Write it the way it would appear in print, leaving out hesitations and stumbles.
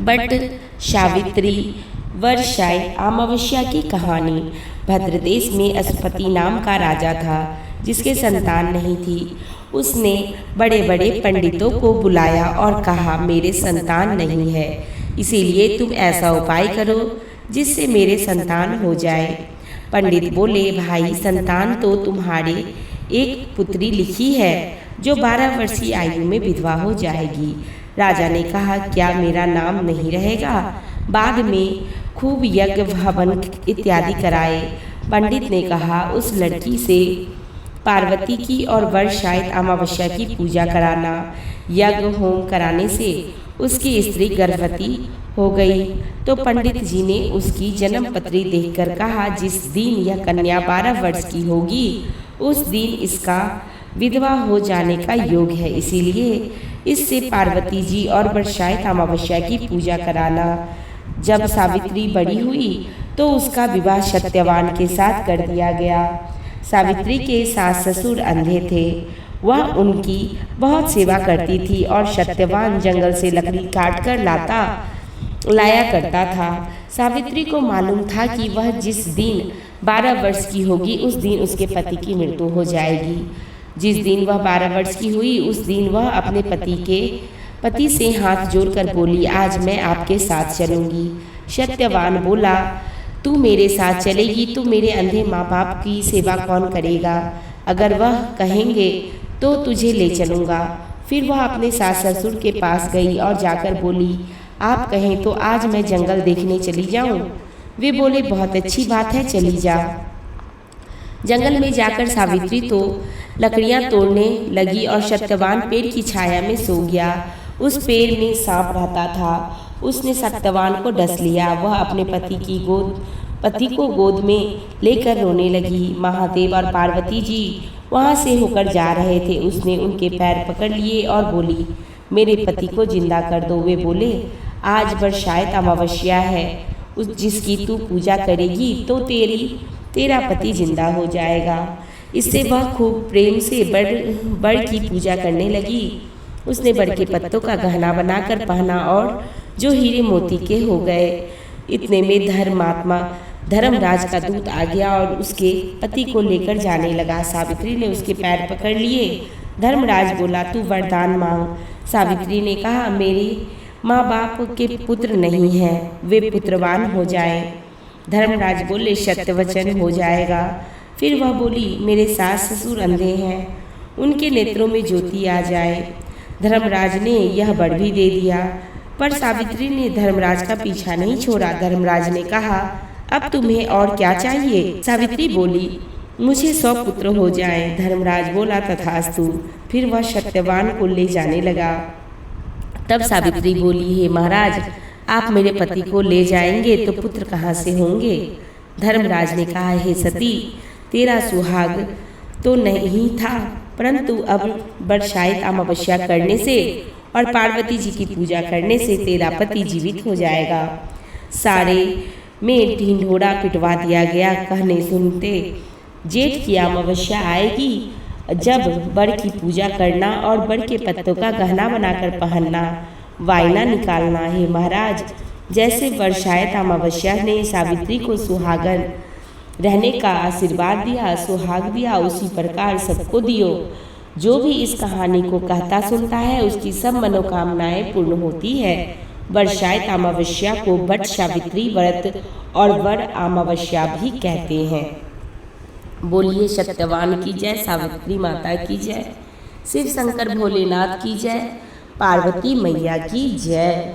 But Savitri वर्षाय अमावस्या की कहानी। भद्रदेश में अश्वपति नाम का राजा था जिसके संतान नहीं थी। उसने बड़े बड़े पंडितों को बुलाया और कहा, मेरे संतान नहीं है, इसीलिए तुम ऐसा उपाय करो जिससे मेरे संतान हो जाए। पंडित बोले, भाई संतान तो तुम्हारे एक पुत्री लिखी है जो 12 वर्षीय आयु में विधवा हो जाएगी। राजा ने कहा, क्या मेरा नाम नहीं रहेगा? बाद में खूब यज्ञ हवन इत्यादि कराए। पंडित ने कहा, उस लड़की से पार्वती की और वर्षायत अमावस्या की पूजा कराना। यज्ञ होम कराने से उसकी स्त्री गर्भवती हो गई तो पंडित जी ने उसकी जन्म पत्री देखकर कहा, जिस दिन यह कन्या 12 वर्ष की होगी उस दिन इसका विधवा हो जाने का योग है, इसीलिए इससे पार्वती जी और वर्षायत अमावस्या की पूजा कराना। जब सावित्री बड़ी हुई तो उसका विवाह सत्यवान के साथ कर दिया गया। सावित्री के सास ससुर अंधे थे। वह उनकी बहुत सेवा करती थी और सत्यवान जंगल से लकड़ी काट कर लाया करता था। सावित्री को मालूम था कि वह जिस दिन 12 वर्ष की होगी उस दिन उसके पति की मृत्यु हो जाएगी। जिस दिन वह 12 वर्ष की हुई उस दिन वह अपने पति से हाथ जोड़कर बोली, आज मैं आपके साथ चलूंगी। सत्यवान बोला, तू मेरे साथ चलेगी तो मेरे अंधे माँ बाप की सेवा कौन करेगा? अगर वह कहेंगे तो तुझे ले चलूँगा। फिर वह अपने सास ससुर के पास गई और जाकर बोली, आप कहें तो आज मैं जंगल देखने चली जाऊं? वे बोले, बहुत अच्छी बात है, चली जा। जंगल में जाकर सावित्री तो लकड़ियां तोड़ने लगी और सत्यवान पेड़ की छाया में सो गया। उस पेड़ में सांप रहता था। उसने सत्यवान को डस लिया। वह अपने पति को गोद में लेकर रोने लगी। महादेव और पार्वती जी वहां से होकर जा रहे थे। उसने उनके पैर पकड़ लिए और बोली, मेरे पति को जिंदा कर दो। वे बोले, आज वर्षायत अमावस्या है, जिसकी तू पूजा करेगी तो तेरा पति जिंदा हो जाएगा। इससे वह खूब प्रेम से बड़ की पूजा करने लगी। उसने बड़ के पत्तों का गहना बनाकर पहना और जो हीरे मोती के हो गए। इतने में धर्मराज का दूत आ गया और उसके पति को लेकर जाने लगा। सावित्री ने उसके पैर पकड़ लिए। धर्मराज बोला, तू वरदान मांग। सावित्री ने कहा, मेरे माँ बाप के पुत्र नहीं हैं, वे पुत्रवान हो जाएं। धर्मराज बोले, सत्य वचन हो जाएगा। फिर वह बोली, मेरे सास ससुर अंधे हैं, उनके नेत्रों में ज्योति आ जाए। धर्मराज ने यह वर भी दे दिया, पर सावित्री ने धर्मराज का पीछा नहीं छोड़ा। धर्मराज ने कहा, अब तुम्हें और क्या चाहिए? सावित्री बोली, मुझे 100 पुत्र हो जाएं। धर्मराज बोला, तथास्तु। फिर वह सत्यवान को ले जाने लगा। तब सावित्री बोली, हे महाराज, आप मेरे पति को ले जाएंगे तो पुत्र कहाँ से होंगे? धर्मराज ने कहा, हे सती, तेरा सुहाग तो नहीं था, परंतु अब वर्षायत अमावस्या करने से और पार्वती जी की पूजा करने से तेरा पति जीवित हो जाएगा। सारे में ढिंढोरा पिटवा दिया गया। कहने सुनते जेठ की अमावस्या आएगी जब बड़ की पूजा करना और बड़ के पत्तों का गहना बनाकर पहनना, वायना निकालना। है महाराज, जैसे वर्षायत अमावस्या ने सावित्री को सुहागन रहने का आशीर्वाद दिया, सुहाग दिया, उसी प्रकार सबको दियो। जो भी इस कहानी को कहता सुनता है उसकी सब मनोकामनाएं पूर्ण होती है। वर्षायत अमावस्या को वट सावित्री व्रत और वर अमावस्या भी कहते हैं। बोलिए सत्यवान की जय, सावित्री माता की जय, शिव शंकर भोलेनाथ की जय, पार्वती मैया की जय।